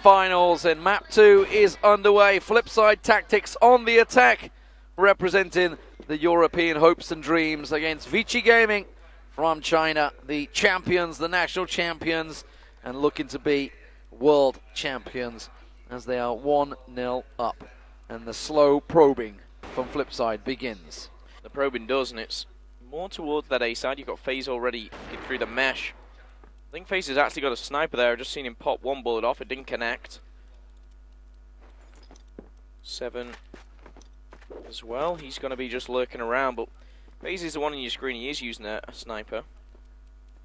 finals, and map 2 is underway. Flipside Tactics on the attack, representing the European hopes and dreams against ViciGaming from China, the champions, the national champions, and looking to be world champions as they are 1-0 up. And the slow probing from Flipside begins. The probing does, and it's more towards that A side. You've got FaZe already through the mesh. I think FaZe has actually got a sniper there. I've just seen him pop one bullet off. It didn't connect. 7 as well. He's going to be just lurking around, but FaZe is the one on your screen. He is using a sniper.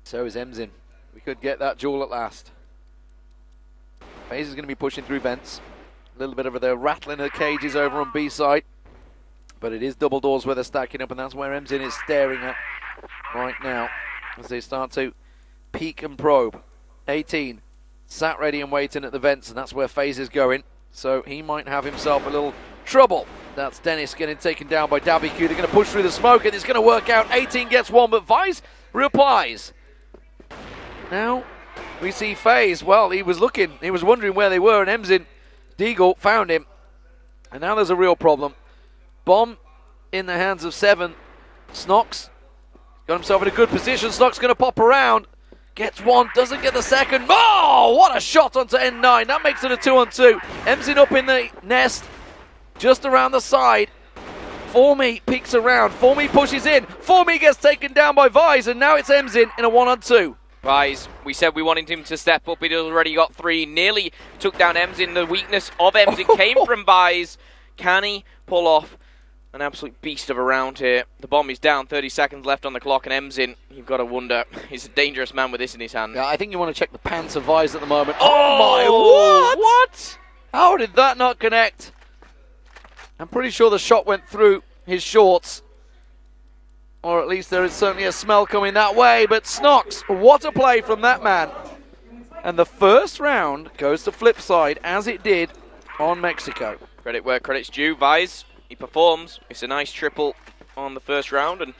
So is Mኢና. We could get that duel at last. FaZe is going to be pushing through vents. A little bit of the rattling of the cages over on B side. But it is double doors where they're stacking up, and that's where Mኢና is staring at right now as they start to peek and probe. 18 sat ready and waiting at the vents, and that's where FaZe is going. So he might have himself a little trouble. That's Dennis getting taken down by THØY. They're going to push through the smoke, and it's going to work out. 18 gets one, but ViciGaming replies. Now we see FaZe. Well, he was wondering where they were, and Mኢና, Deagle, found him. And now there's a real problem. Bomb in the hands of 7. Snox got himself in a good position. Snox going to pop around. Gets one, doesn't get the second. Oh, what a shot onto N9. That makes it a 2-on-2. Mኢና up in the nest, just around the side. THØY peeks around. THØY pushes in. THØY gets taken down by ViciGaming, and now it's Mኢና in a 1-on-2. ViciGaming, we said we wanted him to step up. He'd already got 3. Nearly took down Mኢና. The weakness of Mኢና came from ViciGaming. Can he pull off an absolute beast of a round here? The bomb is down, 30 seconds left on the clock, and Mኢና, you've got to wonder, he's a dangerous man with this in his hand. Yeah, I think you want to check the pants of ViciGaming at the moment. Oh my, what? How did that not connect? I'm pretty sure the shot went through his shorts. Or at least there is certainly a smell coming that way, but Snox, what a play from that man. And the first round goes to Flipside, as it did on Mexico. Credit where credit's due. ViciGaming, he performs. It's a nice triple on the first round, and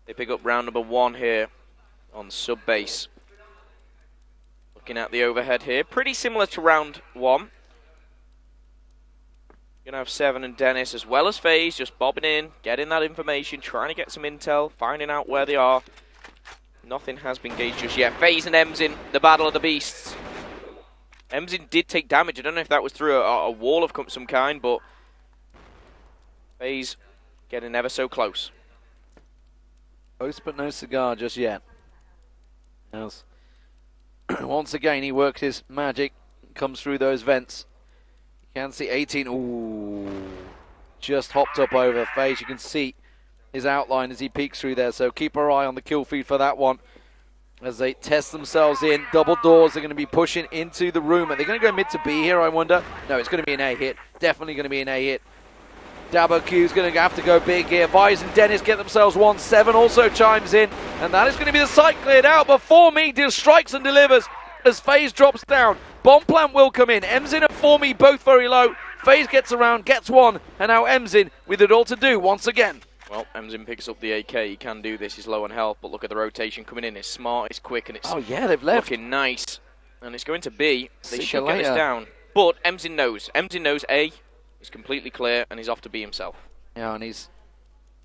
they pick up round number 1 here on sub base. Looking at the overhead here, pretty similar to round 1. Gonna have 7 and Dennis as well as FaZe just bobbing in, getting that information, trying to get some intel, finding out where they are. Nothing has been gauged just yet. FaZe and Mኢና, the battle of the beasts. Mኢና did take damage. I don't know if that was through a wall of some kind, but FaZe getting ever so close. Close but no cigar just yet. As once again he works his magic, comes through those vents. You can see 18, ooh, just hopped up over FaZe. You can see his outline as he peeks through there, so keep our eye on the kill feed for that one. As they test themselves in, double doors, they're going to be pushing into the room. Are they going to go mid to B here, I wonder? No, it's going to be an A hit. Definitely going to be an A hit. ĐябQ is going to have to go big here. ViciGaming and Dennis get themselves 1. 7 also chimes in, and that is going to be the site cleared out. But THØY strikes and delivers as FaZe drops down. Bomb plant will come in. Mኢና and THØY both very low. FaZe gets around, gets 1, and now Mኢና with it all to do once again. Well, Mኢና picks up the AK. He can do this. He's low on health, but look at the rotation coming in. It's smart, it's quick, and it's they've left. Looking nice. And it's going to be. They should get this down. But Mኢና knows. Mኢና knows A is completely clear, and he's off to B himself. Yeah, and he's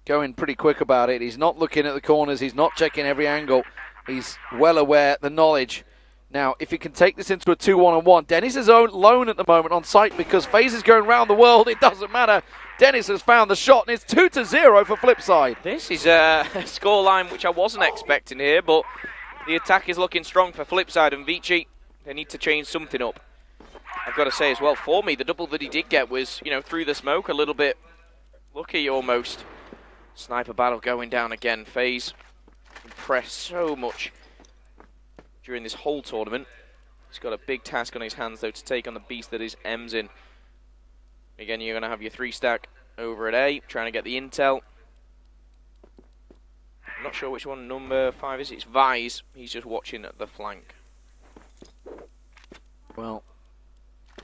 going pretty quick about it. He's not looking at the corners. He's not checking every angle. He's well aware, the knowledge. Now, if he can take this into a 2-1-1, Dennis is alone at the moment on site because FaZe is going around the world. It doesn't matter. Dennis has found the shot, and it's 2-0 for Flipside. This is a scoreline which I wasn't expecting here, but the attack is looking strong for Flipside, and ViciGaming, they need to change something up. I've got to say as well, THØY, the double that he did get was, through the smoke, a little bit lucky almost. Sniper battle going down again. FaZe impressed so much during this whole tournament. He's got a big task on his hands, though, to take on the beast that is Mኢና. Again, you're going to have your 3-stack over at A, trying to get the intel. I'm not sure which one number 5 is. It's ViciGaming. He's just watching at the flank. Well,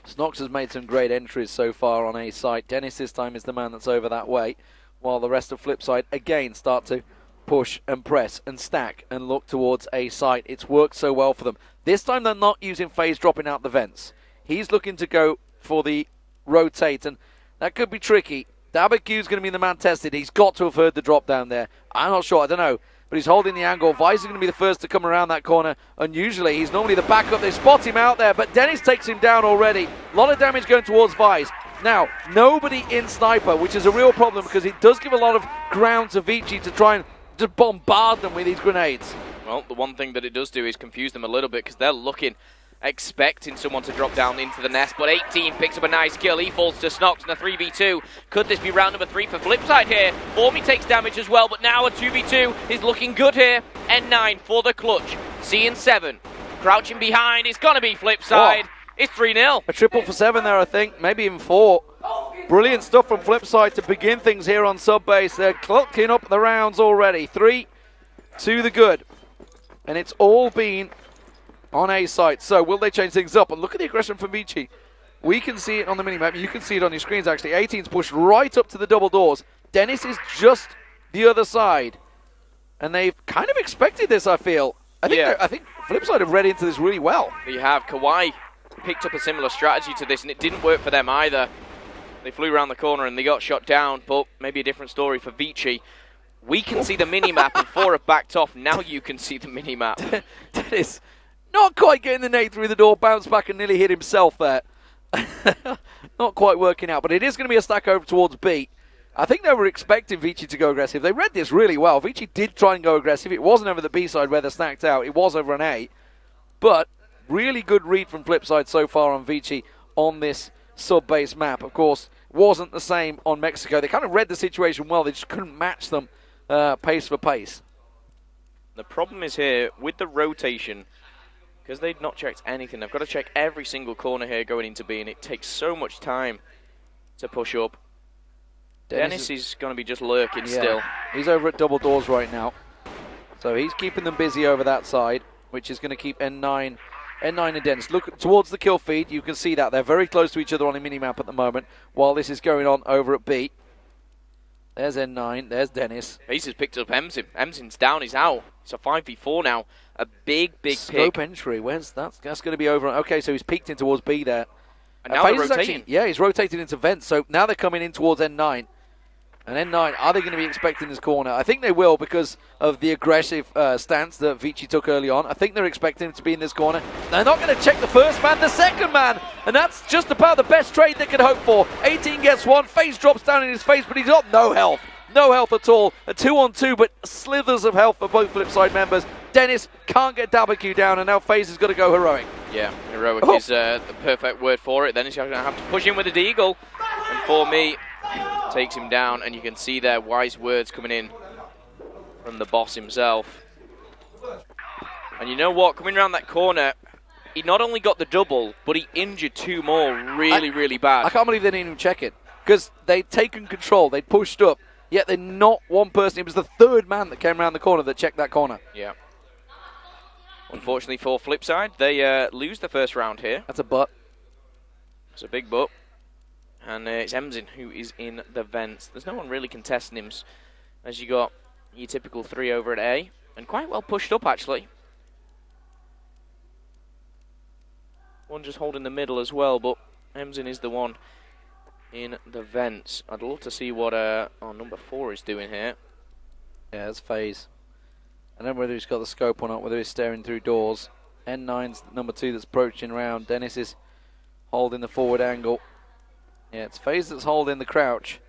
Snox has made some great entries so far on A site. Dennis this time is the man that's over that way, while the rest of Flipside again start to push and press and stack and look towards A site. It's worked so well for them. This time they're not using FaZe dropping out the vents. He's looking to go for the rotate, and that could be tricky. ÞÄY's going to be the man tested. He's got to have heard the drop down there. I'm not sure, I don't know. But he's holding the angle. ViciGaming going to be the first to come around that corner. Unusually, he's normally the backup. They spot him out there, but Dennis takes him down already. A lot of damage going towards Vice. Now, nobody in Sniper, which is a real problem because it does give a lot of ground to Vici to try and just bombard them with these grenades. Well, the one thing that it does do is confuse them a little bit because they're looking, expecting someone to drop down into the nest, but 18 picks up a nice kill. He falls to Snox in a 3v2. Could this be round number 3 for Flipside here? Formy takes damage as well, but now a 2v2 is looking good here. N9 for the clutch. C and 7 crouching behind. It's going to be Flipside. Oh. It's 3-0. A triple for 7 there, I think. Maybe even 4. Brilliant stuff from Flipside to begin things here on sub-base. They're clocking up the rounds already. 3 to the good. And it's all been on A site. So will they change things up? And look at the aggression from Vici. We can see it on the minimap. You can see it on your screens, actually. 18's pushed right up to the double doors. Dennis is just the other side. And they've kind of expected this, I feel. I think Flipside have read into this really well. You have KHÄY picked up a similar strategy to this, and it didn't work for them either. They flew around the corner and they got shot down, but maybe a different story for Vici. We can see the minimap, and 4 have backed off. Now you can see the minimap. Dennis not quite getting the nade through the door, bounced back and nearly hit himself there. Not quite working out, but it is going to be a stack over towards B. I think they were expecting Vici to go aggressive. They read this really well. Vici did try and go aggressive. It wasn't over the B side where they're stacked out. It was over an A. But really good read from Flipside so far on Vici on this sub-base map. Of course, wasn't the same on Mexico. They kind of read the situation well. They just couldn't match them pace for pace. The problem is here with the rotation, because they've not checked anything. They've got to check every single corner here going into B, and it takes so much time to push up. Dennis is going to be just lurking still. He's over at double doors right now. So he's keeping them busy over that side, which is going to keep N9 and Dennis. Look towards the kill feed. You can see that. They're very close to each other on the minimap at the moment while this is going on over at B. There's N9. There's Dennis. Ace has picked up Emzin. Emzin's down. He's out. It's a 5v4 now. A big scope pick. entry. Where's that? That's going to be over. Okay, so he's peeked in towards B there. And now they're rotating. Actually, he's rotated into vents. So now they're coming in towards N9. And N9, are they going to be expecting this corner? I think they will because of the aggressive stance that Vici took early on. I think they're expecting him to be in this corner. They're not going to check the first man, the second man. And that's just about the best trade they could hope for. 18 gets one. FaZe drops down in his face, but he's got no health. No health at all. A 2-on-2, but slithers of health for both Flipside members. Dennis can't get ÞÄY down, and now FaZe has got to go heroic. Yeah, heroic is the perfect word for it. Then he's going to have to push in with the deagle. And for me, takes him down, and you can see there wise words coming in from the boss himself. And you know what? Coming around that corner, he not only got the double, but he injured 2 more really bad. I can't believe they didn't even check it. Because they'd taken control, they'd pushed up, yet they're not one person. It was the third man that came around the corner that checked that corner. Yeah. Unfortunately for Flipside, they lose the first round here. That's a butt. It's a big butt. And it's Emzin who is in the vents. There's no one really contesting him, as you got your typical 3 over at A. And quite well pushed up, actually. One just holding the middle as well, but Emzin is the one in the vents. I'd love to see what number 4 is doing here. Yeah, it's FaZe. I don't know whether he's got the scope or not, whether he's staring through doors. N9's number 2 that's approaching around. Dennis is holding the forward angle. Yeah, it's FaZe that's holding the crouch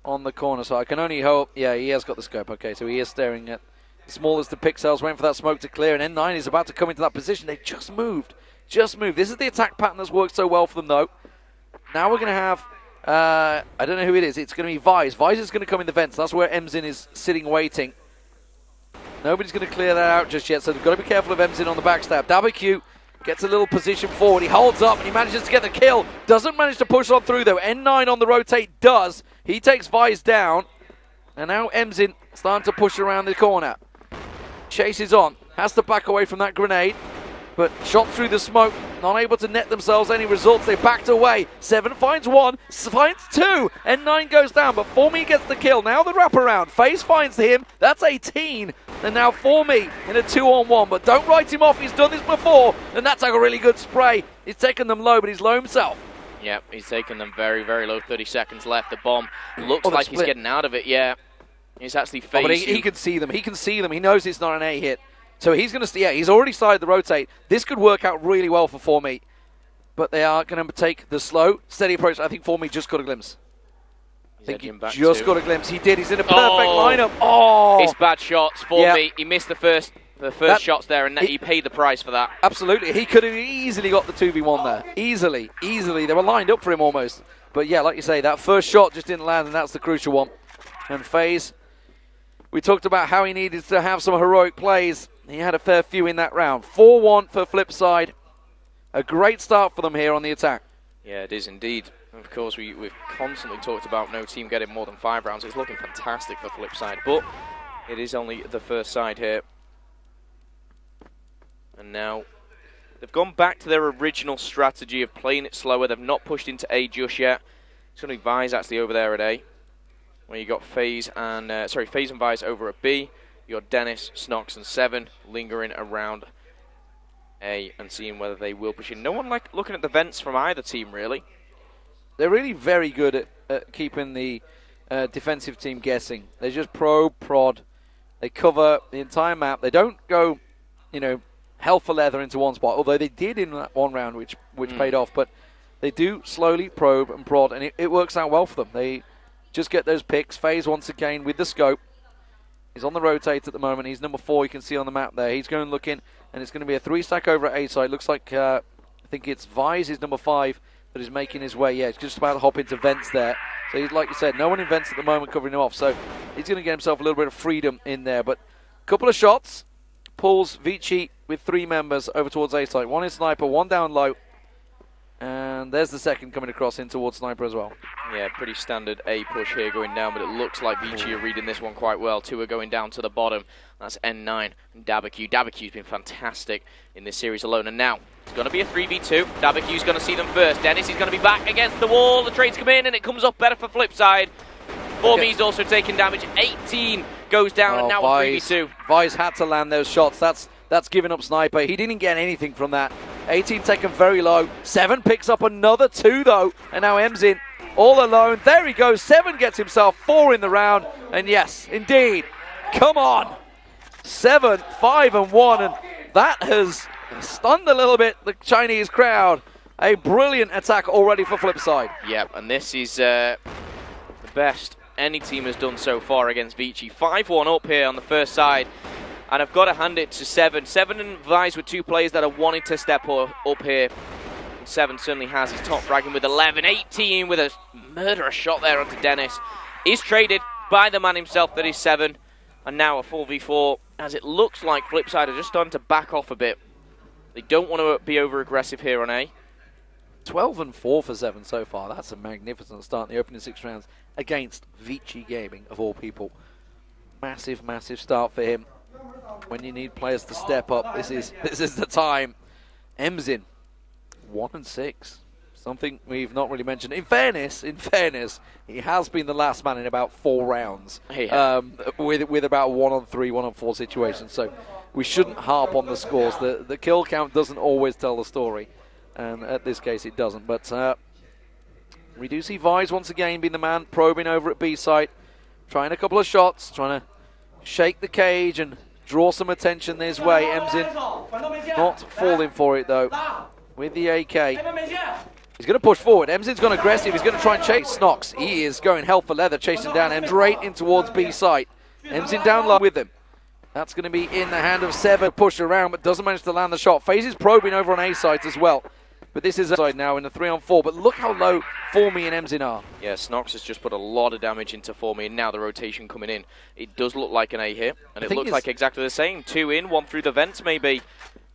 on the corner, so I can only hope. Yeah, he has got the scope. Okay, so he is staring at the smallest of pixels, waiting for that smoke to clear, and N9 is about to come into that position. They just moved. This is the attack pattern that's worked so well for them, though. Now we're going to have, I don't know who it is. It's going to be Vice. Vice is going to come in the vents. That's where Emzin is sitting waiting. Nobody's going to clear that out just yet, so they've got to be careful of Emzin on the backstab. ÞÄY gets a little position forward. He holds up and he manages to get the kill. Doesn't manage to push on through, though. N9 on the rotate does. He takes Vice down. And now Emzin starting to push around the corner. Chases on. Has to back away from that grenade. but shot through the smoke, not able to net themselves any results. They backed away. 7 finds 1, finds 2, and 9 goes down, but ForMe gets the kill. Now the wraparound. FaZe finds him. That's 18. And now ForMe in a 2-on-1, but don't write him off. He's done this before, and that's like a really good spray. He's taken them low, but he's low himself. Yep, he's taken them very, very low. 30 seconds left. The bomb looks like he's getting out of it. Yeah, he's actually FaZe. But he can see them. He can see them. He knows it's not an A hit. So he's going to, he's already started the rotate. This could work out really well for ForMe. But they are going to take the slow, steady approach. I think ForMe just got a glimpse. I think he just got a glimpse. He did. He's in a perfect lineup. Oh! It's bad shots. ForMe, he missed the first shots there, and he paid the price for that. Absolutely. He could have easily got the 2v1 there. Easily. They were lined up for him almost. But yeah, like you say, that first shot just didn't land, and that's the crucial one. And FaZe, we talked about how he needed to have some heroic plays. He had a fair few in that round. 4-1 for Flipside. A great start for them here on the attack. Yeah, it is indeed. Of course, we've constantly talked about no team getting more than 5 rounds. It's looking fantastic for Flipside, but it is only the first side here. And now they've gone back to their original strategy of playing it slower. They've not pushed into A just yet. It's going to be ViciGaming actually over there at A, where you got FaZe and ViciGaming over at B. You got Dennis, Snox, and 7 lingering around A and seeing whether they will push in. No one like looking at the vents from either team, really. They're really very good at keeping the defensive team guessing. They just probe, prod. They cover the entire map. They don't go, hell for leather into one spot, although they did in that one round, which paid off. But they do slowly probe and prod, and it works out well for them. They just get those picks. FaZe once again with the scope. He's on the rotate at the moment. He's number 4, you can see on the map there. He's going looking, and it's going to be a 3-stack over at A side. Looks like, I think it's ViciGaming is number 5 that is making his way. Yeah, it's just about to hop into vents there. So he's, like you said, no one in vents at the moment covering him off. So he's going to get himself a little bit of freedom in there. But a couple of shots. Pulls ViciGaming with 3 members over towards A side. 1 in sniper, 1 down low. And there's the second coming across in towards sniper as well. Yeah, pretty standard A push here going down, but it looks like ViciGaming are reading this one quite well. 2 are going down to the bottom. That's N9 and THਞY. THÏVY's been fantastic in this series alone. And now it's going to be a 3v2. THείμY's going to see them first. Dennis is going to be back against the wall. The trades come in and it comes up better for Flipside. ForMe's also taking damage. 18 goes down and now a 3v2. ViciGaming had to land those shots. That's giving up sniper. He didn't get anything from that. 18 taken very low. 7 picks up another 2 though. And now M's in all alone. There he goes. 7 gets himself 4 in the round. And yes, indeed. Come on. 7, 5 and 1. And that has stunned a little bit the Chinese crowd. A brilliant attack already for Flipside. Yep, and this is the best any team has done so far against ViciGaming. 5-1 up here on the first side. And I've got to hand it to 7. 7 and ViciGaming were 2 players that are wanting to step up here. And 7 certainly has. He's top fragging with 11. 18 with a murderous shot there onto Dennis. Is traded by the man himself, that is 7. And now a 4v4, as it looks like Flipside are just starting to back off a bit. They don't want to be over-aggressive here on A. 12 and 4 for 7 so far. That's a magnificent start in the opening 6 rounds against ViciGaming, of all people. Massive, massive start for him. When you need players to step up, this is the time. M's in 1 and 6. Something we've not really mentioned. In fairness, he has been the last man in about 4 rounds. Yeah. With about 1 on 3, 1 on 4 situations. So we shouldn't harp on the scores. The kill count doesn't always tell the story. And at this case it doesn't. But we do see ViciGaming once again being the man probing over at B site. Trying a couple of shots, trying to shake the cage and draw some attention this way. M's in, not falling for it though, with the AK. He's going to push forward. Emzin's gone aggressive. He's going to try and chase Snox. He is going hell for leather, chasing down Ems right in towards B site. Emzin down low with him. That's going to be in the hand of 7. Push around, but doesn't manage to land the shot. FaZe is probing over on A site as well. But this is a side now in the 3-on-4. But look how low ForMe and Emzin are. Yeah, Snox has just put a lot of damage into ForMe, and now the rotation coming in. It does look like an A here, and it looks like exactly the same. 2 in, 1 through the vents maybe.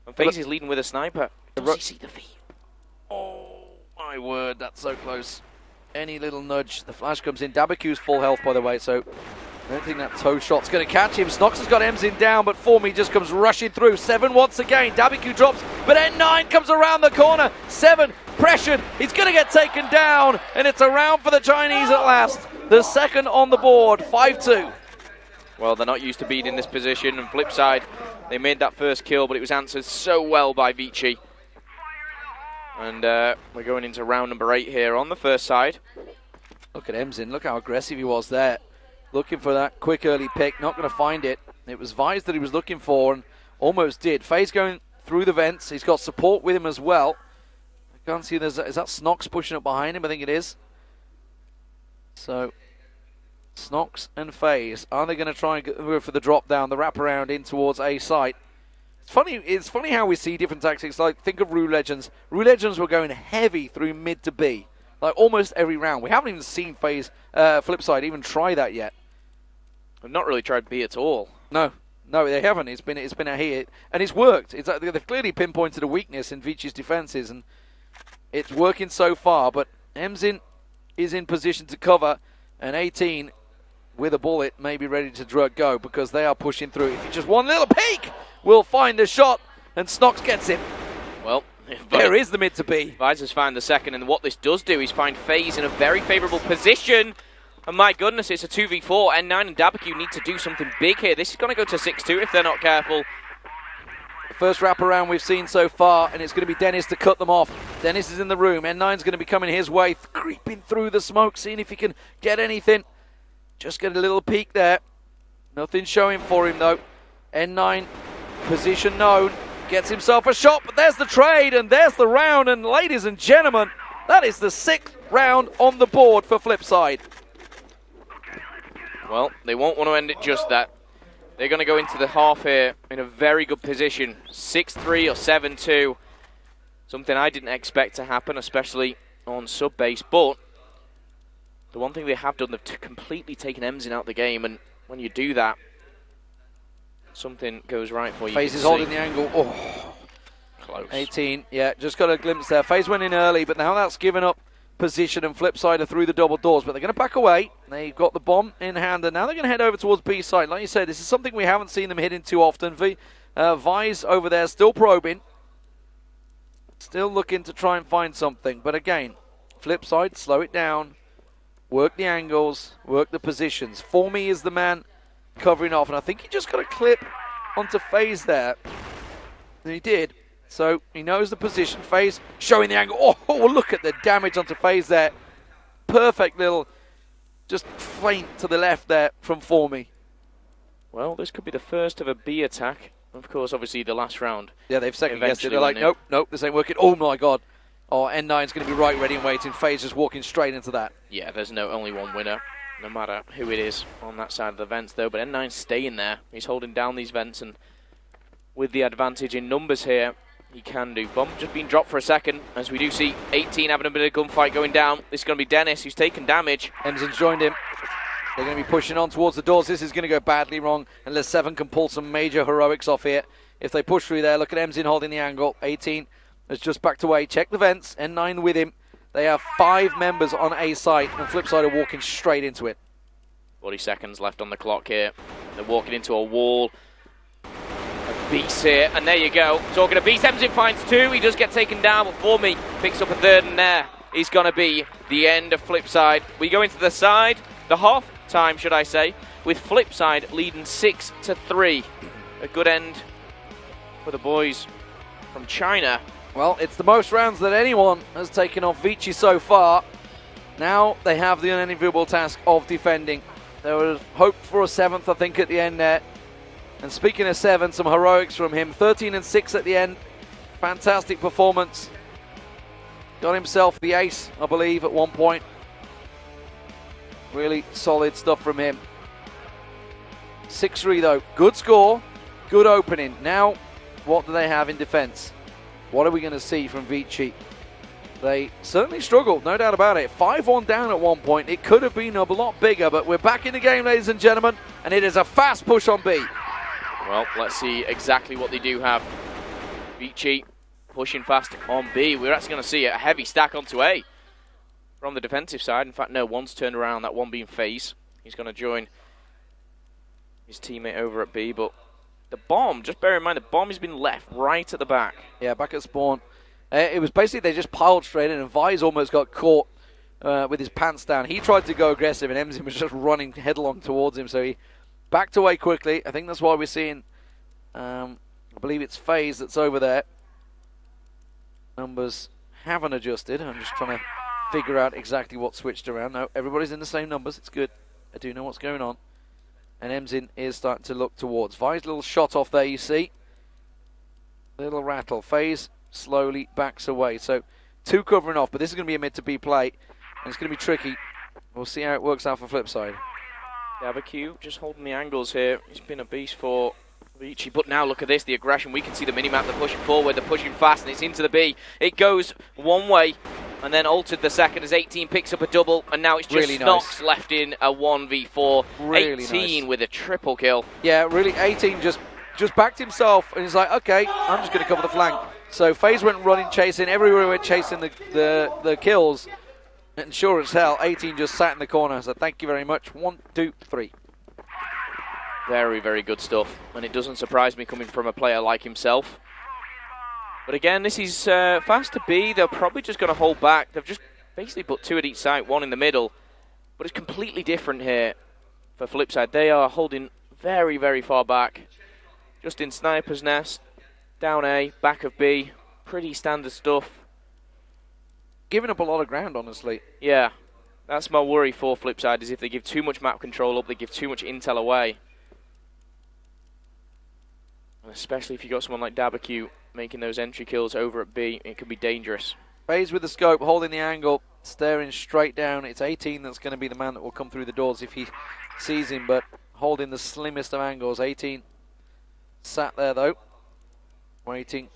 And FaZe is leading with a sniper. Does he see the V? Oh, my word, that's so close. Any little nudge, the flash comes in. THÏVY's full health, by the way, so I don't think that toe shot's going to catch him. Snox has got MZin down, but ForMe just comes rushing through. 7 once again. ďabyQ drops, but N9 comes around the corner. 7 pressured. He's going to get taken down, and it's a round for the Chinese at last. The second on the board, 5-2. Well, they're not used to being in this position, and Flipside, they made that first kill, but it was answered so well by Vici. And we're going into round number 8 here on the first side. Look at MZin. Look how aggressive he was there. Looking for that quick early pick, not going to find it. It was Vise that he was looking for and almost did. FaZe going through the vents. He's got support with him as well. I can't see, is that Snox pushing up behind him? I think it is. So, Snox and FaZe, are they going to try and go for the drop down, the wraparound in towards A site? It's funny how we see different tactics. Like, think of Rue Legends. Rue Legends were going heavy through mid to B. Like, almost every round. We haven't even seen FaZe, Flipside even try that yet. They've not really tried B at all. No, they haven't. It's been a hit, and it's worked. They've clearly pinpointed a weakness in Vici's defenses, and it's working so far. But MZin is in position to cover, and 18 with a bullet may be ready to go because they are pushing through. If you just one little peek, will find the shot, and Snox gets him. Well, there is the mid to B. Visor's found the second, and what this does do is find FaZe in a very favourable position. And my goodness, it's a 2v4. N9 and ďabyQ need to do something big here. This is going to go to 6-2 if they're not careful. The first wraparound we've seen so far, and it's going to be Dennis to cut them off. Dennis is in the room. N9's going to be coming his way, creeping through the smoke, seeing if he can get anything. Just get a little peek there. Nothing showing for him, though. N9, position known, gets himself a shot, but there's the trade, and there's the round. And ladies and gentlemen, that is the 6th round on the board for Flipside. Well, they won't want to end it just that. They're going to go into the half here in a very good position. 6-3 or 7-2. Something I didn't expect to happen, especially on sub-base. But the one thing they have done, they've completely taken MZin out of the game. And when you do that, something goes right for you. FaZe is holding the angle. Oh, close. 18, yeah, just got a glimpse there. FaZe went in early, but now that's given up position, and Flipside are through the double doors, but they're going to back away. They've got the bomb in hand, and now they're going to head over towards B side. Like you said, this is something we haven't seen them hitting too often. Vise over there still probing, still looking to try and find something, but again, Flipside, slow it down, work the angles, work the positions. ForMe is the man covering off, and I think he just got a clip onto FaZe there, and he did. So he knows the position. FaZe showing the angle. Oh, look at the damage onto FaZe there. Perfect little just feint to the left there from ForMe. Well, this could be the first of a B attack. Of course, obviously the last round. Yeah, they've second guessed it. They're like, nope, this ain't working. Oh my god. Oh, N9's going to be right ready and waiting. FaZe just walking straight into that. Yeah, there's only one winner, no matter who it is on that side of the vents though. But N9's staying there. He's holding down these vents, and with the advantage in numbers here, he can do. Bomb just been dropped for a second, as we do see 18 having a bit of gunfight going down. This is going to be Dennis, who's taken damage. MZin's joined him. They're going to be pushing on towards the doors. This is going to go badly wrong unless 7 can pull some major heroics off here. If they push through there, look at MZin holding the angle. 18 has just backed away. Check the vents. N9 with him. They have 5 members on A site, and Flipside are walking straight into it. 40 seconds left on the clock here. They're walking into a wall. Beast here, and there you go. Talking to Beast, MZin finds 2. He does get taken down, but ForMe picks up a 3rd, and there is going to be the end of Flipside. We go into the side, the half time, should I say, with Flipside leading 6-3. A good end for the boys from China. Well, it's the most rounds that anyone has taken off Vici so far. Now they have the unenviable task of defending. There was hope for a 7th, I think, at the end there. And speaking of 7, some heroics from him. 13-6 at the end. Fantastic performance. Got himself the ace, I believe, at one point. Really solid stuff from him. 6-3 though. Good score. Good opening. Now, what do they have in defense? What are we going to see from Vici? They certainly struggled, no doubt about it. 5-1 down at one point. It could have been a lot bigger, but we're back in the game, ladies and gentlemen, and it is a fast push on B. Well, let's see exactly what they do have. Vici pushing fast on B. We're actually going to see a heavy stack onto A from the defensive side. In fact, no, one's turned around, that one being FaZe. He's going to join his teammate over at B, but the bomb, just bear in mind, the bomb has been left right at the back. Yeah, back at spawn. It was basically they just piled straight in, and ViciGaming almost got caught with his pants down. He tried to go aggressive, and MZ was just running headlong towards him, so he backed away quickly. I think that's why we're seeing, I believe it's FaZe that's over there. Numbers haven't adjusted. I'm just trying to figure out exactly what switched around. No, everybody's in the same numbers. It's good. I do know what's going on. And MZ is starting to look towards. ViciGaming's little shot off there, you see. Little rattle. FaZe slowly backs away. So 2 covering off, but this is going to be a mid to B play. And it's going to be tricky. We'll see how it works out for Flipside. THÄYY just holding the angles here. He's been a beast for ViciGaming, but now look at this, the aggression. We can see the minimap. They're pushing forward, they're pushing fast, and it's into the B. It goes one way, and then altered the second as 18 picks up a double, and now it's just really Snox left in a 1v4. Really 18 nice. with a triple kill. Yeah, really, 18 just backed himself, and he's like, okay, I'm just going to cover the flank. So FaZe went running, chasing, everywhere went chasing the kills. And sure as hell, 18 just sat in the corner. So thank you very much. 1, 2, 3. Very, very good stuff. And it doesn't surprise me coming from a player like himself. But again, this is fast to B. They're probably just going to hold back. They've just basically put 2 at each side, 1 in the middle. But it's completely different here for Flipside. They are holding very, very far back. Just in Sniper's Nest. Down A, back of B. Pretty standard stuff. Giving up a lot of ground, honestly. Yeah, that's my worry for Flipside, is if they give too much map control up, they give too much intel away. And especially if you got someone like THÄYY making those entry kills over at B, it could be dangerous. FaZe with the scope, holding the angle, staring straight down. It's 18 that's going to be the man that will come through the doors if he sees him, but holding the slimmest of angles. 18 sat there, though, waiting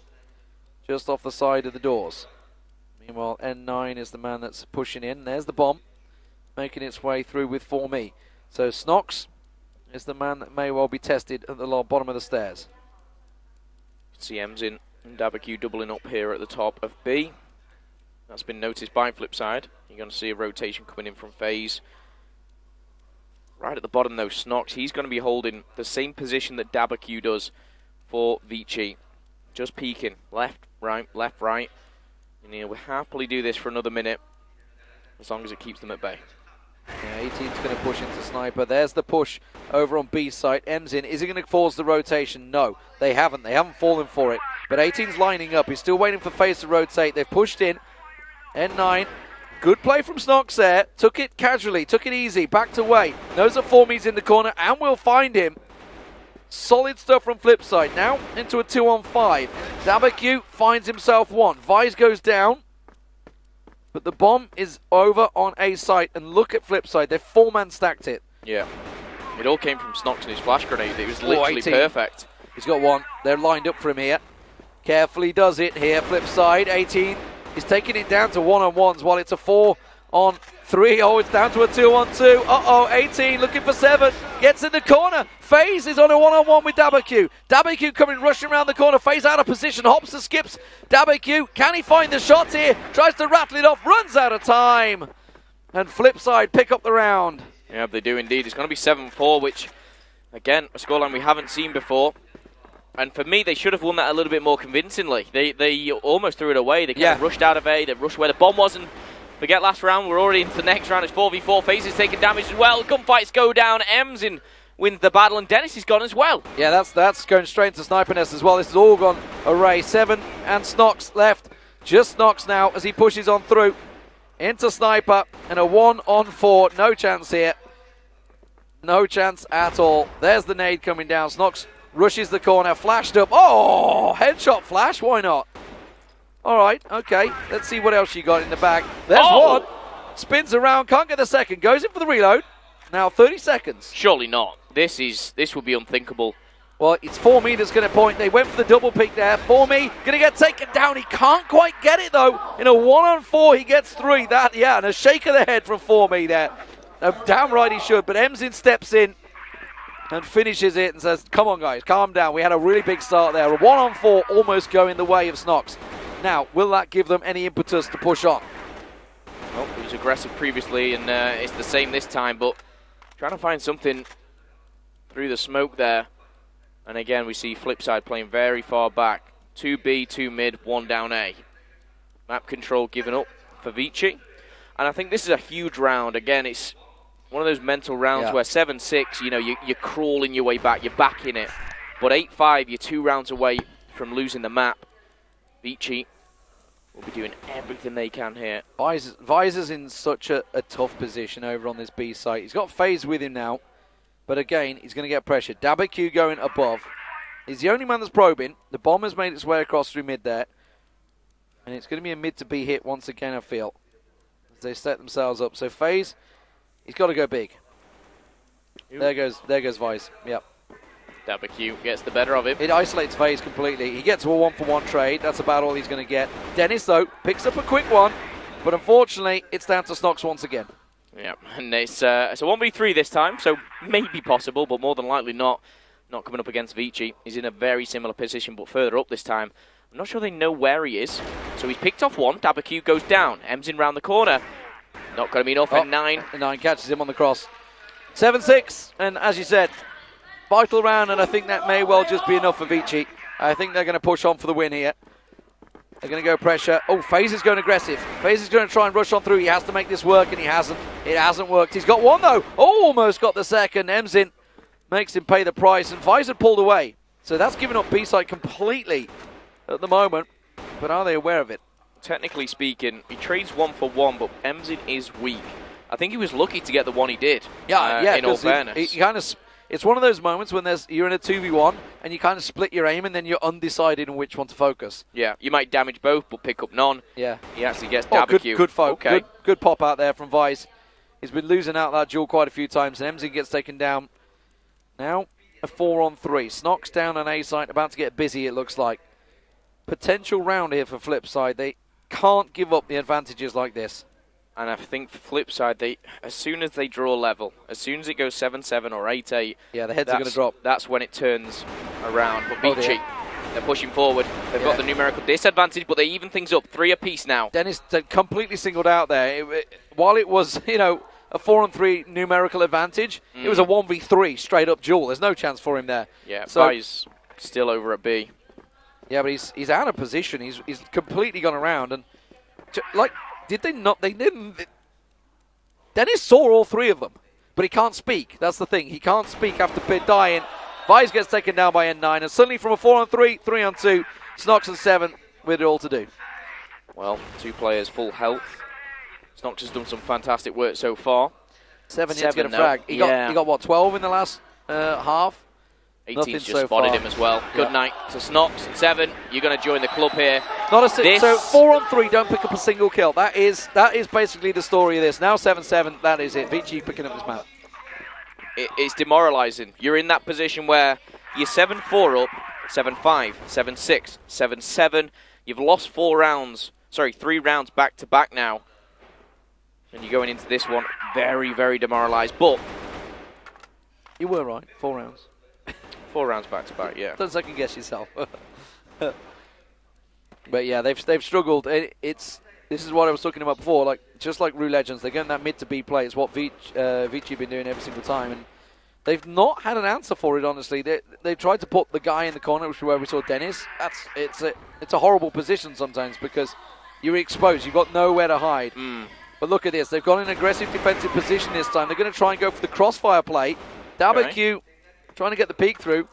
just off the side of the doors. Meanwhile, N9 is the man that's pushing in. There's the bomb, making its way through with 4Me. So Snox is the man that may well be tested at the bottom of the stairs. See MZ and THÄYY doubling up here at the top of B. That's been noticed by Flipside. You're going to see a rotation coming in from FaZe. Right at the bottom, though, Snox, he's going to be holding the same position that THÄYY does for ViciGaming. Just peeking, left, right, left, right. And he'll happily do this for another minute, as long as it keeps them at bay. Yeah, 18's going to push into Sniper. There's the push over on B site. MZ, is he going to force the rotation? No, they haven't. They haven't fallen for it. But 18's lining up. He's still waiting for FaZe to rotate. They've pushed in. N9, good play from Snox there. Took it casually, took it easy, backed away. Knows that 4Me's in the corner, and we'll find him. Solid stuff from Flipside. Now into a 2-on-5. THÄYY finds himself 1. ViciGaming goes down. But the bomb is over on A site. And look at Flipside. They've 4-man stacked it. Yeah. It all came from Snox and his flash grenade. It was literally perfect. He's got 1. They're lined up for him here. Carefully does it here. Flipside. 18 is taking it down to 1-on-1s while it's a 4-on-3. Oh, it's down to a 2-on-2. Uh-oh, 18 looking for 7. Gets in the corner. FaZe is on a 1-on-1 with THÄYY. THÄYY coming rushing around the corner. FaZe out of position. Hops and skips. THÄYY, can he find the shot here? Tries to rattle it off. Runs out of time. And Flipside pick up the round. Yeah, they do indeed. It's going to be 7-4, which, again, a scoreline we haven't seen before. And for me, they should have won that a little bit more convincingly. They almost threw it away. They kind of rushed out of A. They rushed where the bomb was. And forget last round. We're already into the next round. It's 4v4. FaZe is taking damage as well. Gunfights go down. MZ wins the battle. And Dennis is gone as well. Yeah, that's going straight into Sniper Nest as well. This has all gone array. 7 and Snox left. Just Snox now as he pushes on through into Sniper. And a 1-on-4. No chance here. No chance at all. There's the nade coming down. Snox rushes the corner, flashed up. Oh, headshot flash, why not? All right, okay, let's see what else you got in the bag. There's one, spins around, can't get the second, goes in for the reload. Now 30 seconds. Surely not. This would be unthinkable. Well, it's 4Me that's going to point. They went for the double pick there. 4Me going to get taken down. He can't quite get it though. In a 1-on-4, he gets 3. And a shake of the head from 4Me there. Damn right he should, but MZ steps in and finishes it and says, come on guys, calm down. We had a really big start there. A 1-on-4 almost going the way of Snox. Now, will that give them any impetus to push on? Well, he was aggressive previously and it's the same this time, but trying to find something through the smoke there. And again, we see Flipside playing very far back. 2B, 2 mid, 1 down A. Map control given up for Vici. And I think this is a huge round. Again, it's one of those mental rounds where 7-6, you know, you're crawling your way back, you're back in it. But 8-5, you're 2 rounds away from losing the map. Vici will be doing everything they can here. Visor's in such a tough position over on this B site. He's got FaZe with him now. But again, he's going to get pressure. Đảo going above. He's the only man that's probing. The bomb has made its way across through mid there. And it's going to be a mid to B hit once again, I feel, as they set themselves up. So FaZe, he's got to go big. There goes Vice. Yep. Đảo gets the better of him. It isolates FaZe completely. He gets a 1-for-1 trade. That's about all he's going to get. Dennis, though, picks up a quick one. But unfortunately, it's down to Snox once again. Yeah, and it's a 1v3 this time, so maybe possible, but more than likely not. Not coming up against Vici. He's in a very similar position, but further up this time. I'm not sure they know where he is. So he's picked off one. ďảo goes down. M's in round the corner. Not going to be enough. N9. N9 catches him on the cross. 7-6, and as you said, vital round, and I think that may well just be enough for Vici. I think they're going to push on for the win here. They're going to go pressure. Oh, FaZe is going aggressive. FaZe is going to try and rush on through. He has to make this work, and he hasn't. It hasn't worked. He's got one, though. Almost got the second. MİNH makes him pay the price, and FaZe had pulled away. So that's given up B-side completely at the moment. But are they aware of it? Technically speaking, he trades 1-for-1, but MİNH is weak. I think he was lucky to get the one he did. Yeah, in all fairness. He kind of... It's one of those moments when you're in a 2v1 and you kind of split your aim and then you're undecided on which one to focus. Yeah, you might damage both but pick up none. Yeah. He actually gets ďảo. Good folk. Okay. Good pop out there from Vice. He's been losing out that duel quite a few times, and MİNH gets taken down. Now a 4-on-3. Snox down on A site, about to get busy, it looks like. Potential round here for Flipside. They can't give up the advantages like this. And I think for Flipside, as soon as they draw level, as soon as it goes 7-7 or 8-8, yeah, the heads are going to drop. That's when it turns around. But Vici, they're pushing forward. They've got the numerical disadvantage, but they even things up. 3 apiece now. Dennis completely singled out there. While it was, you know, a 4-on-3 numerical advantage, it was a 1v3 straight up duel. There's no chance for him there. Yeah, so he's still over at B. Yeah, but he's out of position. He's completely gone around, and like. Did they not? They didn't. Dennis saw all 3 of them, but he can't speak. That's the thing. He can't speak after dying. Vice gets taken down by N9, and suddenly from a 4-on-3, 3-on-2, Snox and 7 with it all to do. Well, 2 players full health. Snox has done some fantastic work so far. 7 yet to get a frag. He got what, 12 in the last half? 18's just spotted him as well. Good night to Snox. 7, you're going to join the club here. Not a so 4-on-3, don't pick up a single kill. That is basically the story of this. Now 7-7, that is it. Vici picking up this map. It's demoralising. You're in that position where you're 7-4 up, 7-5, 7-6, 7-7. You've lost 3 rounds back to back now. And you're going into this one very, very demoralised. But you were right, 4 rounds. 4 rounds back to back, yeah. Don't second guess yourself. But yeah, they've struggled. This is what I was talking about before. Like just like Rue Legends, they're getting that mid to B play. It's what Vici been doing every single time, and they've not had an answer for it. Honestly, they tried to put the guy in the corner, which is where we saw Dennis. It's a horrible position sometimes because you're exposed. You've got nowhere to hide. But look at this. They've got an aggressive defensive position this time. They're going to try and go for the crossfire play. ďảo trying to get the peek through.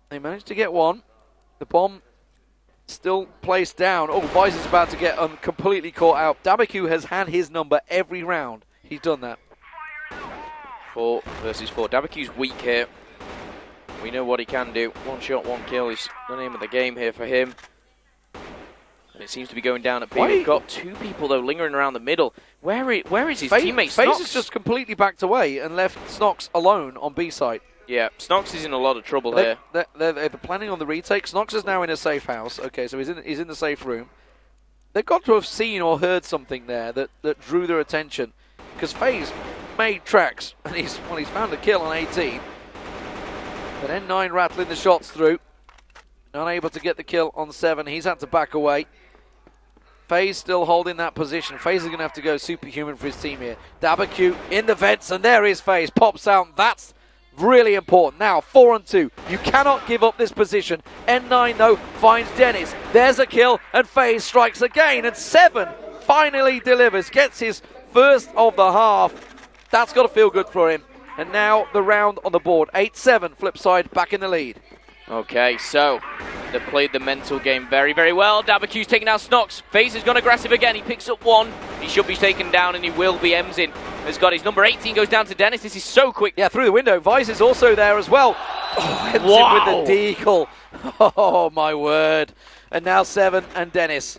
They managed to get one. The bomb still placed down. Oh, Vice is about to get completely caught out. ďảo has had his number every round. He's done that. 4 versus 4. ďał's weak here. We know what he can do. 1 shot, 1 kill is the name of the game here for him. And it seems to be going down at B. We've got 2 people, though, lingering around the middle. Where is his teammate, Snox? FaZe has just completely backed away and left Snox alone on B side. Yeah, Snox is in a lot of trouble here. They're planning on the retake. Snox is now in a safe house. Okay, so he's in the safe room. They've got to have seen or heard something there that drew their attention. Because FaZe made tracks, and he's found a kill on 18. But N9 rattling the shots through. Unable to get the kill on 7. He's had to back away. FaZe still holding that position. FaZe is going to have to go superhuman for his team here. ďảo in the vents, and there is FaZe. Pops out. That's Really important. Now, 4-on-2. You cannot give up this position. N9, though, finds Dennis. There's a kill, and FaZe strikes again. And 7 finally delivers, gets his first of the half. That's got to feel good for him. And now the round on the board. 8-7, Flipside back in the lead. Okay, so they played the mental game very, very well. THÄY's taking down Snox. FaZe has gone aggressive again. He picks up 1. He should be taken down, and he will be. MZin has got his number 18, goes down to Dennis. This is so quick. Yeah, through the window. Vice is also there as well. Oh, MZin wow. with the deagle. Oh, my word. And now 7 and Dennis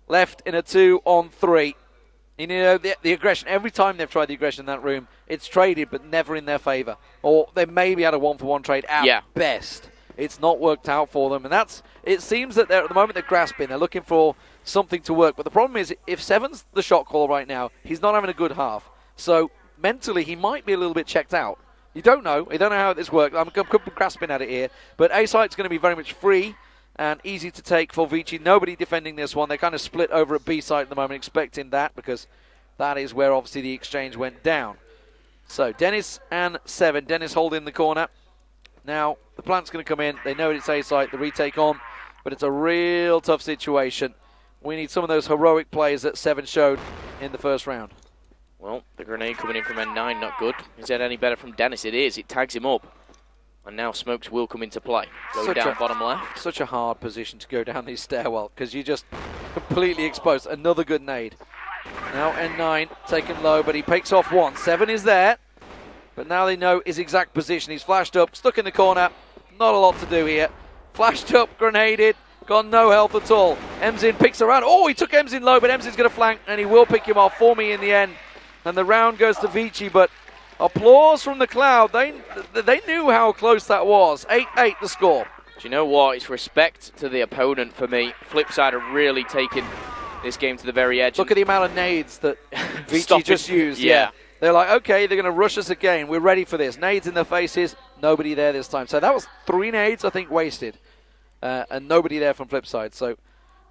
left in a 2-on-3. You know, the aggression, every time they've tried the aggression in that room, it's traded, but never in their favor. Or they maybe had a 1-for-1 trade at best. It's not worked out for them, and it seems that they're, at the moment they're grasping, they're looking for something to work. But the problem is, if 7's the shot caller right now, he's not having a good half. So mentally, he might be a little bit checked out. You don't know. You don't know how this works. I'm grasping at it here. But A site's going to be very much free and easy to take for Vici. Nobody defending this one. They're kind of split over at B site at the moment, expecting that, because that is where obviously the exchange went down. So Dennis and 7. Dennis holding the corner. Now, the plant's going to come in. They know it's A site, the retake on, but it's a real tough situation. We need some of those heroic plays that 7 showed in the first round. Well, the grenade coming in from N9, not good. Is that any better from Dennis? It is. It tags him up. And now Smokes will come into play. Going down bottom left. Such a hard position to go down these stairwell, because you just completely exposed. Another good nade. Now N9 taken low, but he picks off 1. 7 is there. But now they know his exact position. He's flashed up, stuck in the corner. Not a lot to do here. Flashed up, grenaded, got no health at all. MZin picks around. Oh, he took MZin low, but MZin's going to flank, and he will pick him off for me in the end. And the round goes to Vici, but applause from the crowd. They knew how close that was. 8-8 the score. Do you know what? It's respect to the opponent for me. Flipside are really taking this game to the very edge. Look at the amount of nades that Vici just used. Yeah. They're like, okay, they're going to rush us again. We're ready for this. Nades in their faces. Nobody there this time. So that was 3 nades, I think, wasted. And nobody there from Flipside. So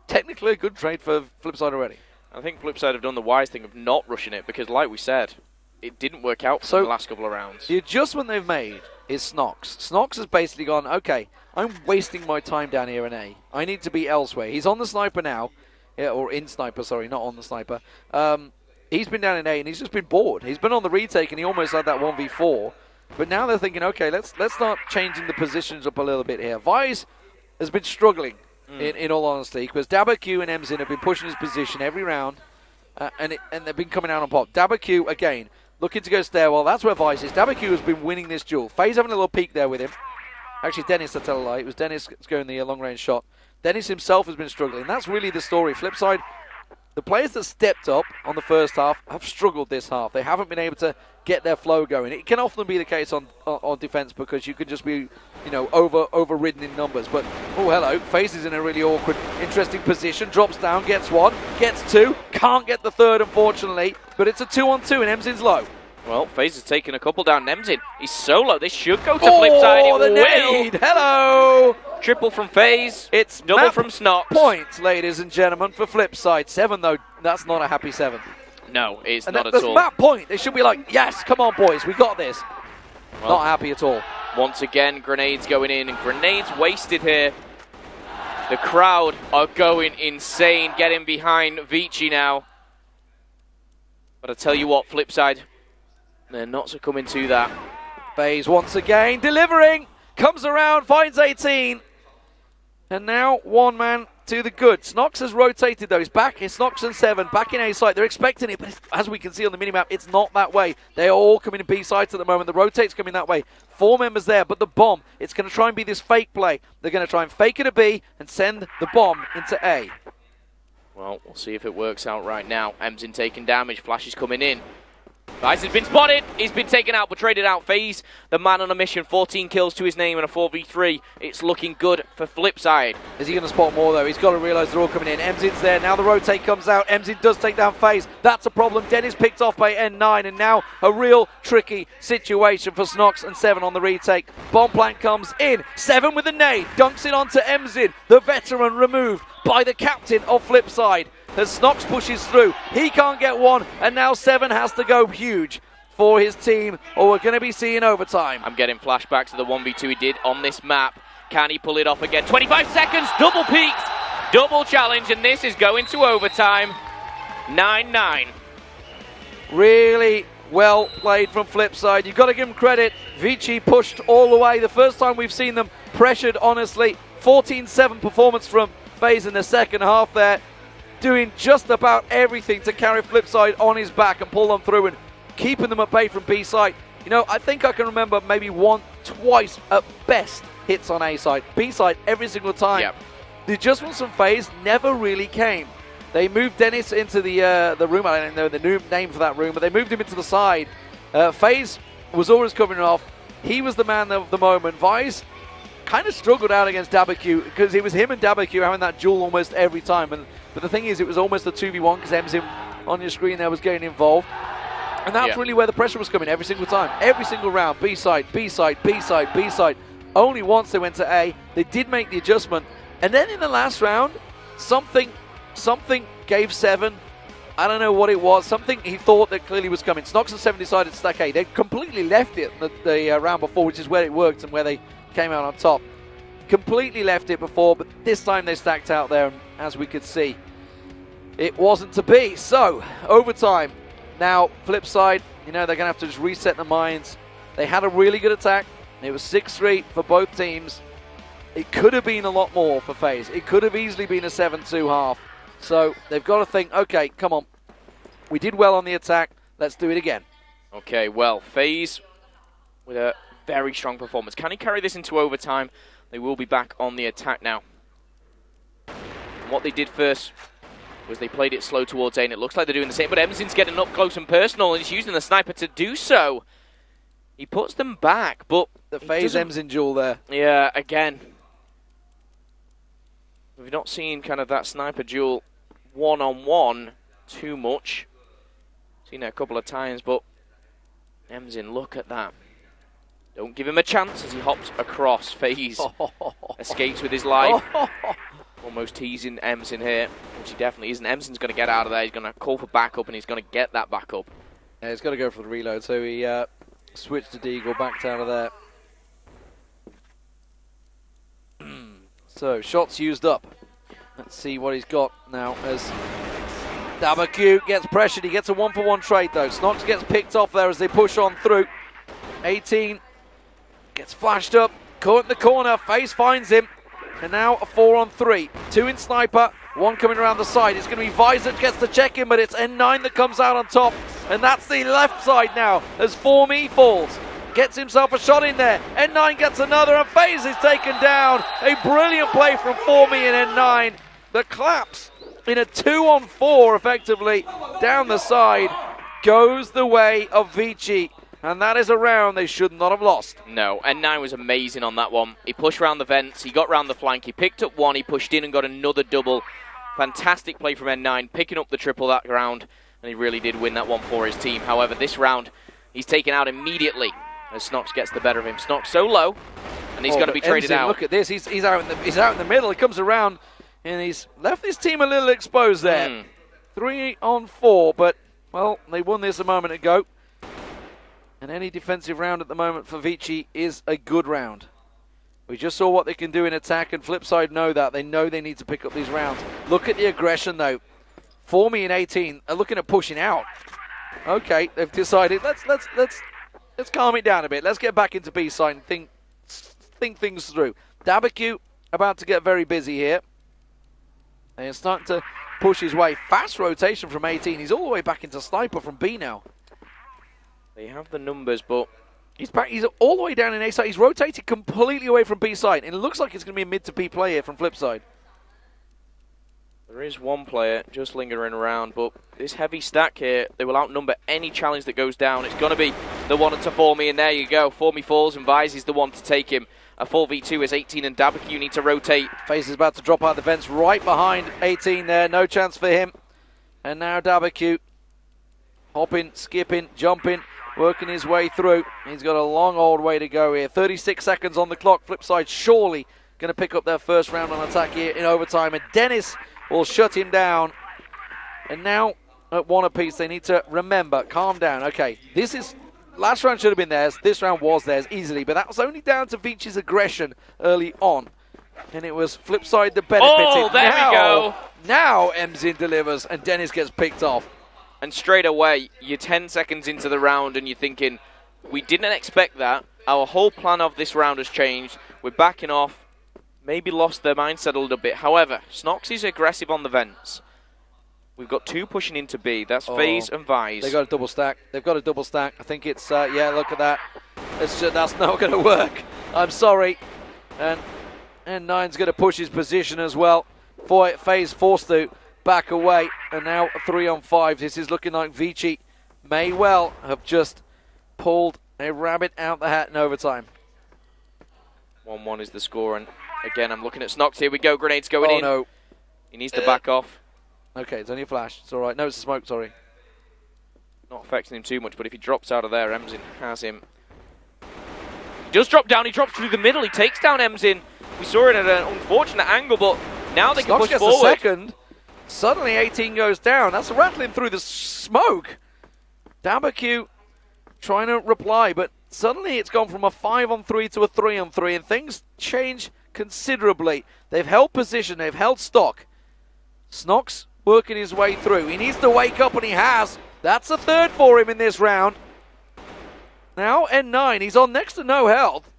technically a good trade for Flipside already. I think Flipside have done the wise thing of not rushing it, because like we said, it didn't work out for the last couple of rounds. The adjustment they've made is Snox. Snox has basically gone, okay, I'm wasting my time down here in A. I need to be elsewhere. He's on the sniper now. Yeah, or in sniper, sorry, not on the sniper. He's been down in A and he's just been bored. He's been on the retake and he almost had that 1v4. But now they're thinking, okay, let's start changing the positions up a little bit here. Vice has been struggling, in all honesty, because THÄY and MZin have been pushing his position every round, and they've been coming out on pop. THÄY, again, looking to go stairwell. That's where Vice is. THÄY has been winning this duel. FaZe having a little peek there with him. Actually, Dennis, I tell a lie. It was Dennis that's going the long-range shot. Dennis himself has been struggling. That's really the story. Flipside, the players that stepped up on the first half have struggled this half. They haven't been able to get their flow going. It can often be the case on defense, because you can just be, overridden in numbers. But, oh, hello, FaZe is in a really awkward, interesting position. Drops down, gets 1, gets 2. Can't get the 3rd, unfortunately. But it's a 2-on-2, and MZin's low. Well, FaZe has taken a couple down. MZin, he's solo. This should go to Flipside. Oh, the nade. Hello. Triple from FaZe. It's double from Snox. Points, ladies and gentlemen, for Flipside. 7, though, that's not a happy 7. No, it's and not at all. That point, they should be like, yes, come on, boys, we got this. Well, not happy at all. Once again, grenades going in, and grenades wasted here. The crowd are going insane, getting behind Vici now. But I tell you what, Flipside, they're not succumbing to that. FaZe once again delivering, comes around, finds 18. And now 1 man to the good. Snox has rotated though. He's back. It's Snox and 7 back in A site. They're expecting it, but as we can see on the minimap, it's not that way. They're all coming to B sites at the moment. The rotate's coming that way. 4 members there, but the bomb, it's going to try and be this fake play. They're going to try and fake it a B and send the bomb into A. Well, we'll see if it works out right now. MZin taking damage. Flash is coming in. Vice has been spotted. He's been taken out, but traded out. FaZe, the man on a mission. 14 kills to his name and a 4v3. It's looking good for Flipside. Is he going to spot more, though? He's got to realise they're all coming in. MZin's there. Now the rotate comes out. MZin does take down FaZe. That's a problem. Dennis picked off by N9, and now a real tricky situation for Snox and 7 on the retake. Bomb plant comes in. 7 with a nade. Dunks it onto MZin. The veteran removed by the captain of Flipside. As Snox pushes through, he can't get 1, and now 7 has to go huge. for his team, or we're going to be seeing overtime. I'm getting flashbacks to the 1v2 he did on this map. Can he pull it off again? 25 seconds, double peaks, double challenge, and this is going to overtime. 9-9. Really well played from Flipside. You've got to give him credit. ViciGaming pushed all the way. The first time we've seen them pressured, honestly. 14-7 performance from FaZe in the second half there. Doing just about everything to carry Flipside on his back and pull them through and keeping them at bay from B side. You know, I think I can remember maybe twice at best hits on A side. B side every single time. Yep. The adjustments from FaZe never really came. They moved Dennis into the room. I don't know the new name for that room, but they moved him into the side. FaZe was always coming off. He was the man of the moment. Vice kind of struggled out against ด๊yQ because it was him and ด๊yQ having that duel almost every time. But the thing is, it was almost a 2v1 because MZin on your screen there was getting involved. And that's really where the pressure was coming every single time. Every single round. B side, B side, B side, B side. Only once they went to A. They did make the adjustment. And then in the last round, something gave 7. I don't know what it was. Something he thought that clearly was coming. Snox and 7 decided to stack A. They completely left it the round before, which is where it worked and where they came out on top. Completely left it before, but this time they stacked out there, and as we could see, it wasn't to be. So, overtime. Now, Flipside, you know, they're going to have to just reset their minds. They had a really good attack. It was 6-3 for both teams. It could have been a lot more for FaZe. It could have easily been a 7-2 half. So, they've got to think, okay, come on. We did well on the attack. Let's do it again. Okay, well, FaZe with a very strong performance. Can he carry this into overtime? They will be back on the attack now. And what they did first was they played it slow towards A, and it looks like they're doing the same, but MZin's getting up close and personal, and he's using the sniper to do so. He puts them back, but the FaZe MZin duel there. Yeah, again. We've not seen kind of that sniper duel one-on-one too much. Seen it a couple of times, but MZin, look at that. Don't give him a chance as he hops across. FaZe escapes with his life. Almost teasing MZin here, which he definitely isn't. MZin's going to get out of there. He's going to call for backup, and he's going to get that backup. Yeah, he's got to go for the reload, so he switched to Deagle, backed out of there. So, shots used up. Let's see what he's got now as ด๊yQ gets pressured. He gets a 1-for-1 trade, though. Snox gets picked off there as they push on through. 18 gets flashed up, caught in the corner. FaZe finds him. And now a 4-on-3. 2 in sniper, 1 coming around the side. It's going to be Vice that gets the check in, but it's N9 that comes out on top. And that's the left side now as ForMe falls. Gets himself a shot in there. N9 gets another, and FaZe is taken down. A brilliant play from ForMe and N9. The claps in a 2-on-4 effectively down the side goes the way of ViciGaming. And that is a round they should not have lost. No, N9 was amazing on that one. He pushed around the vents, he got round the flank, he picked up 1, he pushed in and got another double. Fantastic play from N9, picking up the triple that round, and he really did win that one for his team. However, this round, he's taken out immediately as Snox gets the better of him. Snox so low, and he's going to be traded out. Look at this, he's out in the middle, he comes around, and he's left his team a little exposed there. 3-on-4, but, well, they won this a moment ago. And any defensive round at the moment for ViciGaming is a good round. We just saw what they can do in attack, and Flipside know that. They know they need to pick up these rounds. Look at the aggression, though. ForMe and 18 are looking at pushing out. Okay, they've decided, let's calm it down a bit. Let's get back into B side and think things through. ด๊yQ about to get very busy here. And he's starting to push his way. Fast rotation from 18. He's all the way back into sniper from B now. They have the numbers, but he's back. He's all the way down in A side. He's rotated completely away from B side, and it looks like it's going to be a mid to B play here from Flipside. There is one player just lingering around, but this heavy stack here, they will outnumber any challenge that goes down. It's going to be the one to ForMe, and there you go. ForMe falls, and Vice is the one to take him. A 4v2 is 18, and ด๊yQ need to rotate. FaZe is about to drop out the vents right behind 18 there. No chance for him. And now ด๊yQ hopping, skipping, jumping, working his way through. He's got a long old way to go here. 36 seconds on the clock. Flipside surely going to pick up their first round on attack here in overtime. And Dennis will shut him down. And now at 1 apiece, they need to remember, calm down. Okay, this is last round should have been theirs. This round was theirs easily, but that was only down to ViciG's aggression early on. And it was Flipside that benefited. Oh, there we go. Now MZin delivers and Dennis gets picked off. And straight away, you're 10 seconds into the round and you're thinking, we didn't expect that. Our whole plan of this round has changed. We're backing off. Maybe lost their mindset a little bit. However, Snox is aggressive on the vents. We've got 2 pushing into B. That's FaZe and Vice. They got a double stack. They've got a double stack. I think it's, yeah, look at that. That's not going to work. I'm sorry. And N9's going to push his position as well. FaZe forced to back away. And now 3-on-5. This is looking like Vici may well have just pulled a rabbit out the hat in overtime. 1-1 is the score. And again, I'm looking at Snox. Here we go. Grenades going in. No. He needs to back off. Okay, it's only a flash. It's all right. No, it's a smoke, sorry. Not affecting him too much, but if he drops out of there, MZin has him. He does drop down. He drops through the middle. He takes down MZin. We saw it at an unfortunate angle, but now they can push gets forward. The second. Suddenly 18 goes down. That's rattling through the smoke. ÞÄYY trying to reply, but suddenly it's gone from a 5-on-3 to a 3-on-3, and things change considerably. They've held position. They've held stock. Snox working his way through. He needs to wake up, and he has. That's a third for him in this round. Now N9, he's on next to no health.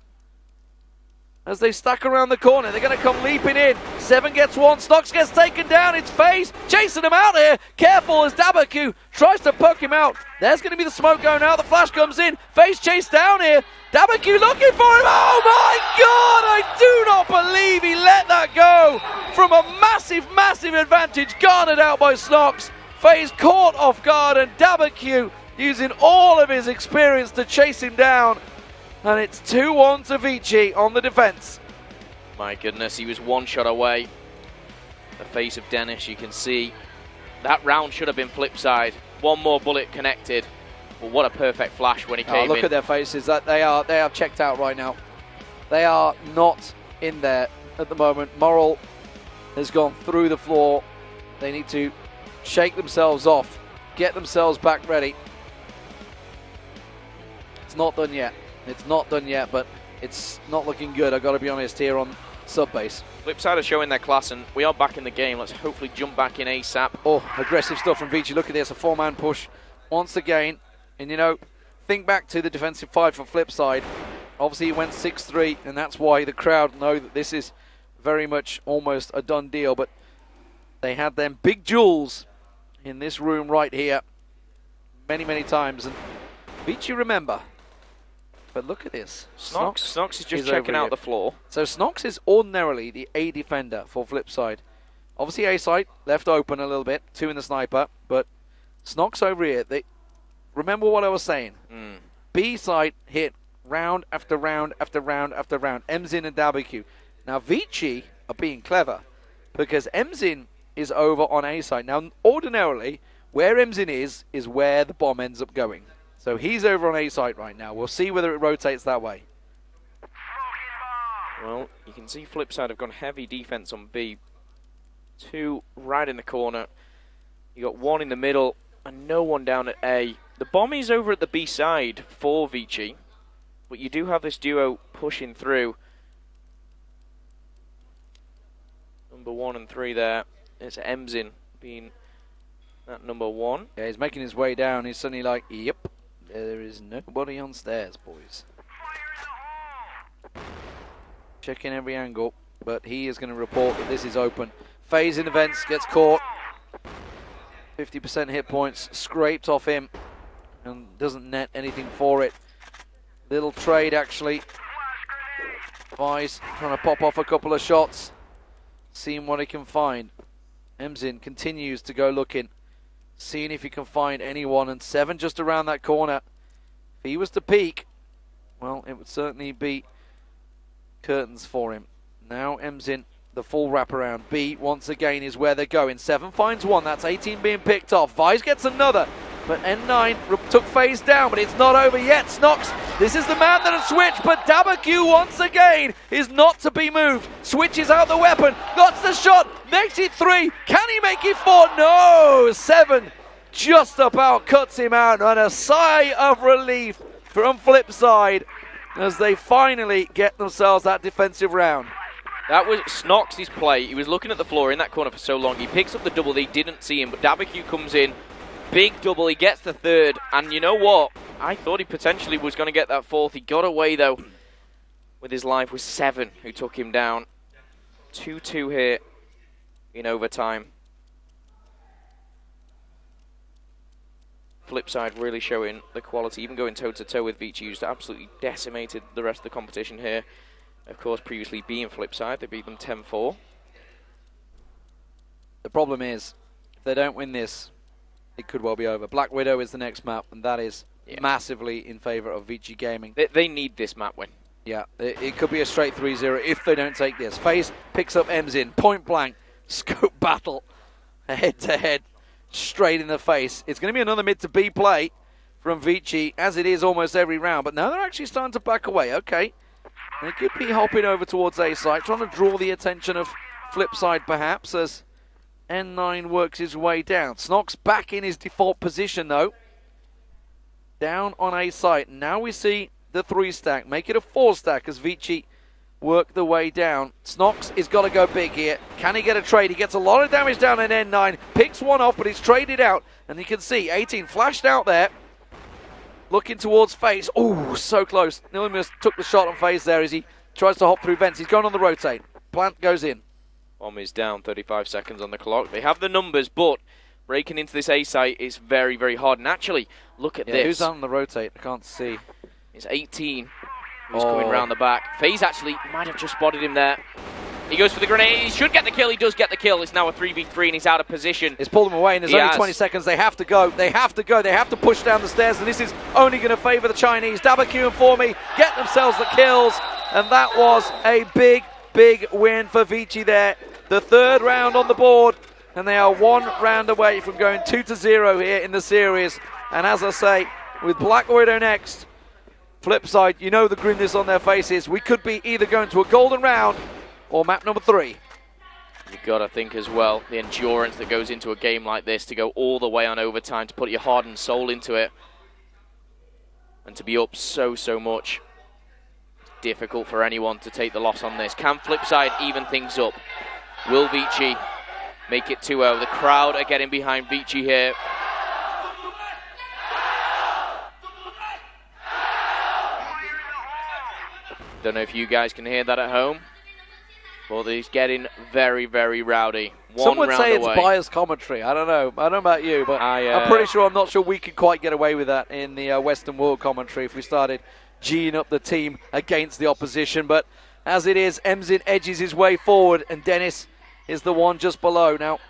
As they stack around the corner, they're going to come leaping in. 7 gets 1, Snox gets taken down. It's FaZe chasing him out here. Careful as ÞÄYY tries to poke him out. There's going to be the smoke going out. The flash comes in. FaZe chased down here. ÞÄYY looking for him. Oh my God! I do not believe he let that go from a massive, massive advantage garnered out by Snox. FaZe caught off guard, and ÞÄYY using all of his experience to chase him down. And it's 2-1 to Vici on the defense. My goodness, he was 1 shot away. The face of Dennis, you can see. That round should have been Flipside. 1 more bullet connected. But what a perfect flash when he came in. Look at their faces. That they are checked out right now. They are not in there at the moment. Moral has gone through the floor. They need to shake themselves off, get themselves back ready. It's not done yet. It's not done yet, but it's not looking good. I've got to be honest here on sub-base. Flipside are showing their class, and we are back in the game. Let's hopefully jump back in ASAP. Oh, aggressive stuff from Vici. Look at this, a 4-man push once again. And, you know, think back to the defensive 5 for Flipside. Obviously, he went 6-3, and that's why the crowd know that this is very much almost a done deal. But they had them big jewels in this room right here many, many times. And Vici, remember. But look at this. Snox is just checking out the floor. So Snox is ordinarily the A defender for Flipside. Obviously A side left open a little bit, 2 in the sniper, but Snox over here, remember what I was saying. B side hit round after round after round after round. MZin and ÞÄYY. Now Vici are being clever because MZin is over on A side. Now ordinarily, where MZin is where the bomb ends up going. So he's over on A site right now. We'll see whether it rotates that way. Well, you can see Flipside have gone heavy defense on B. 2 right in the corner. You got 1 in the middle and no one down at A. The bomb is over at the B side for Vici, but you do have this duo pushing through. Number 1 and 3 there. It's MZin being that number 1. Yeah, he's making his way down. He's suddenly like, yep. There is nobody on stairs, boys. Checking every angle, but he is going to report that this is open. FaZe in the vents, gets caught. 50% hit points scraped off him and doesn't net anything for it. Little trade, actually. Vice trying to pop off a couple of shots. Seeing what he can find. MZin continues to go looking. Seeing if he can find anyone, and 7 just around that corner. If he was to peek, well, it would certainly be curtains for him. Now MZin, the full wraparound. B, once again, is where they're going. 7 finds 1, that's 18 being picked off. Vice gets another, but N9 took FaZe down, but it's not over yet. Snox, this is the man that has switched, but ÞÄYY once again is not to be moved. Switches out the weapon, got the shot, makes it 3. Can he make it 4? No! 7 just about cuts him out, and a sigh of relief from Flipside as they finally get themselves that defensive round. That was Snox's play. He was looking at the floor in that corner for so long. He picks up the double. They didn't see him, but THÄYY comes in. Big double. He gets the third. And you know what? I thought he potentially was going to get that fourth. He got away, though, with his life with 7, who took him down. 2-2 here in overtime. Flipside really showing the quality, even going toe-to-toe with ViciGaming, who's absolutely decimated the rest of the competition here. Of course, previously being Flipside, they beat them 10-4. The problem is, if they don't win this, it could well be over. Black Widow is the next map, and that is massively in favour of ViciGaming. They need this map win. Yeah, it could be a straight 3-0 if they don't take this. FaZe picks up MZin, point blank, scope battle, head-to-head, straight in the face. It's going to be another mid to B play from ViciGaming, as it is almost every round. But now they're actually starting to back away. Okay, they could be hopping over towards A side, trying to draw the attention of Flipside perhaps, as N9 works his way down. Snox back in his default position though, down on A side. Now we see the 3-stack, make it a 4-stack as ViciGaming work the way down. Snox has got to go big here. Can he get a trade? He gets a lot of damage down in N9, picks one off, but he's traded out, and you can see 18 flashed out there, looking towards FaZe. Oh, so close. Nearly took the shot on FaZe there as he tries to hop through vents. He's going on the rotate. Plant goes in. Bomb is down, 35 seconds on the clock. They have the numbers, but breaking into this A site is very, very hard. And actually, look at this. Who's on the rotate? I can't see. It's 18 who's coming round the back. FaZe actually might have just spotted him there. He goes for the grenade. He should get the kill. He does get the kill. It's now a 3v3 and he's out of position. It's pulled him away and there's only 20 seconds. They have to go. They have to go. They have to push down the stairs, and this is only going to favour the Chinese. THÄYY and Formie get themselves the kills, and that was a big, big win for ViciGaming there. The 3rd round on the board, and they are 1 round away from going 2-0 here in the series. And as I say, with Black Widow next, Flipside, you know the grimness on their faces. We could be either going to a golden round or map number 3. You've got to think as well, the endurance that goes into a game like this, to go all the way on overtime, to put your heart and soul into it, and to be up so much. Difficult for anyone to take the loss on this. Can Flipside even things up? Will ViciGaming make it 2-0? The crowd are getting behind ViciGaming here. Don't know if you guys can hear that at home, but he's getting very, very rowdy. Some would say it's biased commentary. I don't know. I don't know about you, but I'm pretty sure, I'm not sure we could quite get away with that in the Western world commentary if we started G'ing up the team against the opposition. But as it is, MZin edges his way forward, and Dennis is the one just below. Now,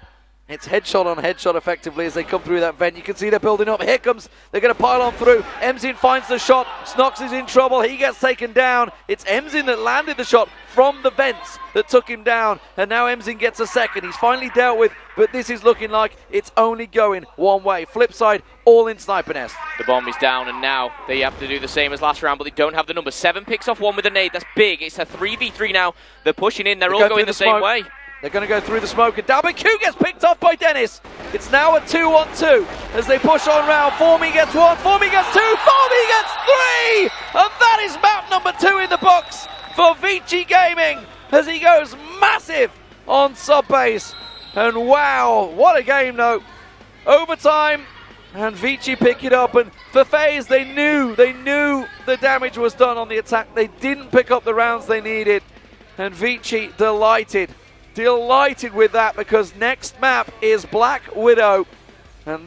it's headshot on headshot effectively as they come through that vent. You can see they're building up. Here comes, they're going to pile on through. MZin finds the shot. Snox is in trouble. He gets taken down. It's MZin that landed the shot from the vents that took him down. And now MZin gets a second. He's finally dealt with, but this is looking like it's only going one way. Flipside, all in sniper nest. The bomb is down, and now they have to do the same as last round, but they don't have the numbers. 7 picks off 1 with a nade. That's big. It's a 3v3 now. They're pushing in. They're all going the same way. They're going to go through the smoke, and THÄYY gets picked off by Dennis. It's now a 2-on-2 as they push on round. Formie gets 1, Formie gets 2, Formie gets 3! And that is map number 2 in the books for ViciGaming as he goes massive on sub-base. And wow, what a game though. Overtime, and ViciGaming pick it up. And for FaZe, they knew the damage was done on the attack. They didn't pick up the rounds they needed. And ViciGaming delighted with that, because next map is Black Widow, and that